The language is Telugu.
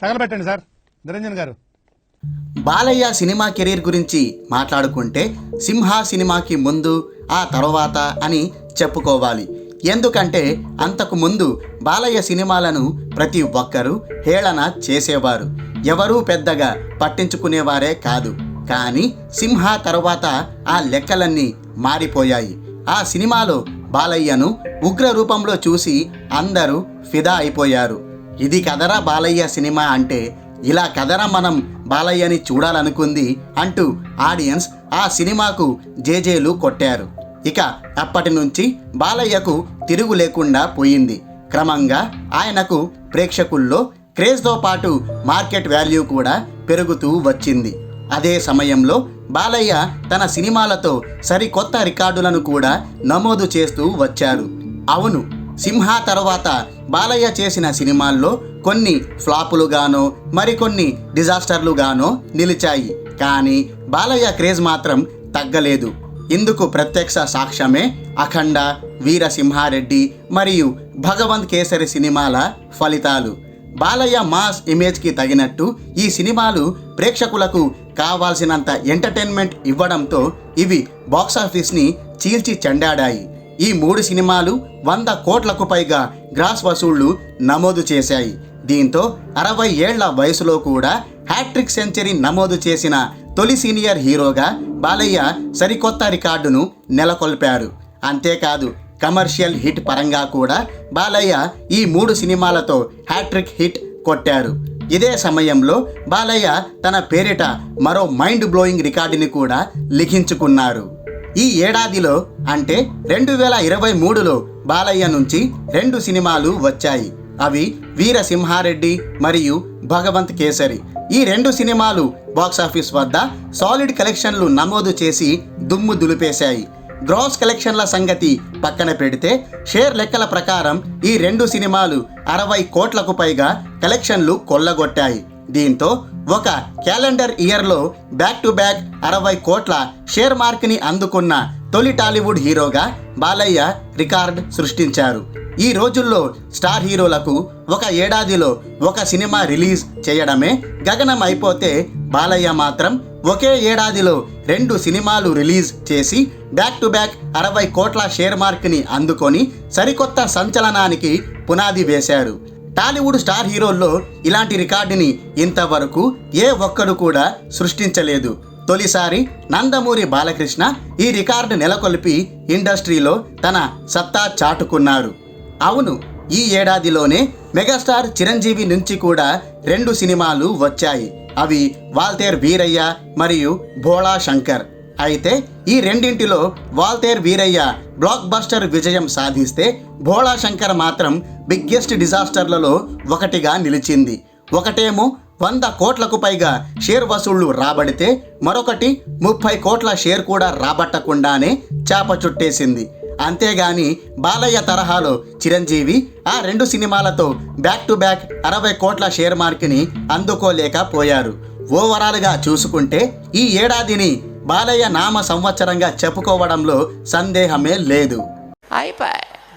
తగలబెట్టండి సార్ నిరంజన్ గారు. బాలయ్య సినిమా కెరీర్ గురించి మాట్లాడుకుంటే సింహ సినిమాకి ముందు ఆ తర్వాత అని చెప్పుకోవాలి. ఎందుకంటే అంతకు ముందు బాలయ్య సినిమాలను ప్రతి ఒక్కరూ హేళన చేసేవారు, ఎవరూ పెద్దగా పట్టించుకునేవారే కాదు. కానీ సింహ తర్వాత ఆ లెక్కలన్నీ మారిపోయాయి. ఆ సినిమాలో బాలయ్యను ఉగ్ర రూపంలో చూసి అందరూ ఫిదా అయిపోయారు. ఇది కదరా బాలయ్య సినిమా అంటే, ఇలా కదరా మనం బాలయ్యని చూడాలనుకుంది అంటూ ఆడియన్స్ ఆ సినిమాకు జేజేలు కొట్టారు. ఇక అప్పటి నుంచి బాలయ్యకు తిరుగు లేకుండా పోయింది. క్రమంగా ఆయనకు ప్రేక్షకుల్లో క్రేజ్తో పాటు మార్కెట్ వాల్యూ కూడా పెరుగుతూ వచ్చింది. అదే సమయంలో బాలయ్య తన సినిమాలతో సరికొత్త రికార్డులను కూడా నమోదు చేస్తూ వచ్చారు. అవును, సింహ తర్వాత బాలయ్య చేసిన సినిమాల్లో కొన్ని ఫ్లాపులుగానో మరికొన్ని డిజాస్టర్లుగానో నిలిచాయి. కానీ బాలయ్య క్రేజ్ మాత్రం తగ్గలేదు. ఇందుకు ప్రత్యక్ష సాక్ష్యమే అఖండ, వీరసింహారెడ్డి మరియు భగవంత్ కేసరి సినిమాల ఫలితాలు. బాలయ్య మాస్ ఇమేజ్కి తగినట్టు ఈ సినిమాలు ప్రేక్షకులకు కావాల్సినంత ఎంటర్టైన్మెంట్ ఇవ్వడంతో ఇవి బాక్సాఫీస్ని చీల్చి చెండాడాయి. ఈ 3 సినిమాలు 100 కోట్లకు పైగా గ్రాస్ వసూళ్లు నమోదు చేశాయి. దీంతో 60 ఏళ్ల వయసులో కూడా హ్యాట్రిక్ సెంచరీ నమోదు చేసిన తొలి సీనియర్ హీరోగా బాలయ్య సరికొత్త రికార్డును నెలకొల్పారు. అంతేకాదు, కమర్షియల్ హిట్ పరంగా కూడా బాలయ్య ఈ 3 సినిమాలతో హ్యాట్రిక్ హిట్ కొట్టారు. ఇదే సమయంలో బాలయ్య తన పేరిట మరో మైండ్ బ్లోయింగ్ రికార్డుని కూడా లిఖించుకున్నారు. ఈ ఏడాదిలో అంటే 2023లో బాలయ్య నుంచి 2 సినిమాలు వచ్చాయి. అవి వీరసింహారెడ్డి మరియు భగవంత్ కేసరి. ఈ 2 సినిమాలు బాక్సాఫీస్ వద్ద సాలిడ్ కలెక్షన్లు నమోదు చేసి దుమ్ము దులిపేశాయి. గ్రాస్ కలెక్షన్ల సంగతి పక్కన పెడితే షేర్ లెక్కల ప్రకారం ఈ 2 సినిమాలు 60 కోట్లకు పైగా కలెక్షన్లు కొల్లగొట్టాయి. దీంతో ఒక క్యాలెండర్ ఇయర్లో బ్యాక్ టు బ్యాక్ 60 కోట్ల షేర్ మార్క్ని అందుకున్న తొలి టాలీవుడ్ హీరోగా బాలయ్య రికార్డ్ సృష్టించారు. ఈ రోజుల్లో స్టార్ హీరోలకు ఒక ఏడాదిలో ఒక సినిమా రిలీజ్ చేయడమే గగనం అయిపోతే, బాలయ్య మాత్రం ఒకే ఏడాదిలో 2 సినిమాలు రిలీజ్ చేసి బ్యాక్ టు బ్యాక్ 60 కోట్ల షేర్ మార్క్ని అందుకొని సరికొత్త సంచలనానికి పునాది వేశారు. టాలీవుడ్ స్టార్ హీరోల్లో ఇలాంటి రికార్డుని ఇంతవరకు ఏ ఒక్కరు కూడా సృష్టించలేదు. తొలిసారి నందమూరి బాలకృష్ణ ఈ రికార్డు నెలకొల్పి ఇండస్ట్రీలో తన సత్తా చాటుకున్నారు. అవును, ఈ ఏడాదిలోనే మెగాస్టార్ చిరంజీవి నుంచి కూడా 2 సినిమాలు వచ్చాయి. అవి వాల్తేర్ వీరయ్య మరియు భోళా శంకర్. అయితే ఈ రెండింటిలో వాల్తేర్ వీరయ్య బ్లాక్ బస్టర్ విజయం సాధిస్తే, భోళా శంకర్ మాత్రం బిగ్గెస్ట్ డిజాస్టర్లలో ఒకటిగా నిలిచింది. ఒకటేమో 100 కోట్లకు పైగా షేర్ వసూళ్లు రాబడితే, మరొకటి 30 కోట్ల షేర్ కూడా రాబట్టకుండానే చాప చుట్టేసింది. అంతేగాని బాలయ్య తరహాలో చిరంజీవి ఆ 2 సినిమాలతో బ్యాక్ టు బ్యాక్ 60 కోట్ల షేర్ మార్క్ని అందుకోలేకపోయారు. ఓవరాల్గా చూసుకుంటే ఈ ఏడాదిని బాలయ్య నామ సంవత్సరంగా చెప్పుకోవడంలో సందేహమే లేదు. అయిపోయి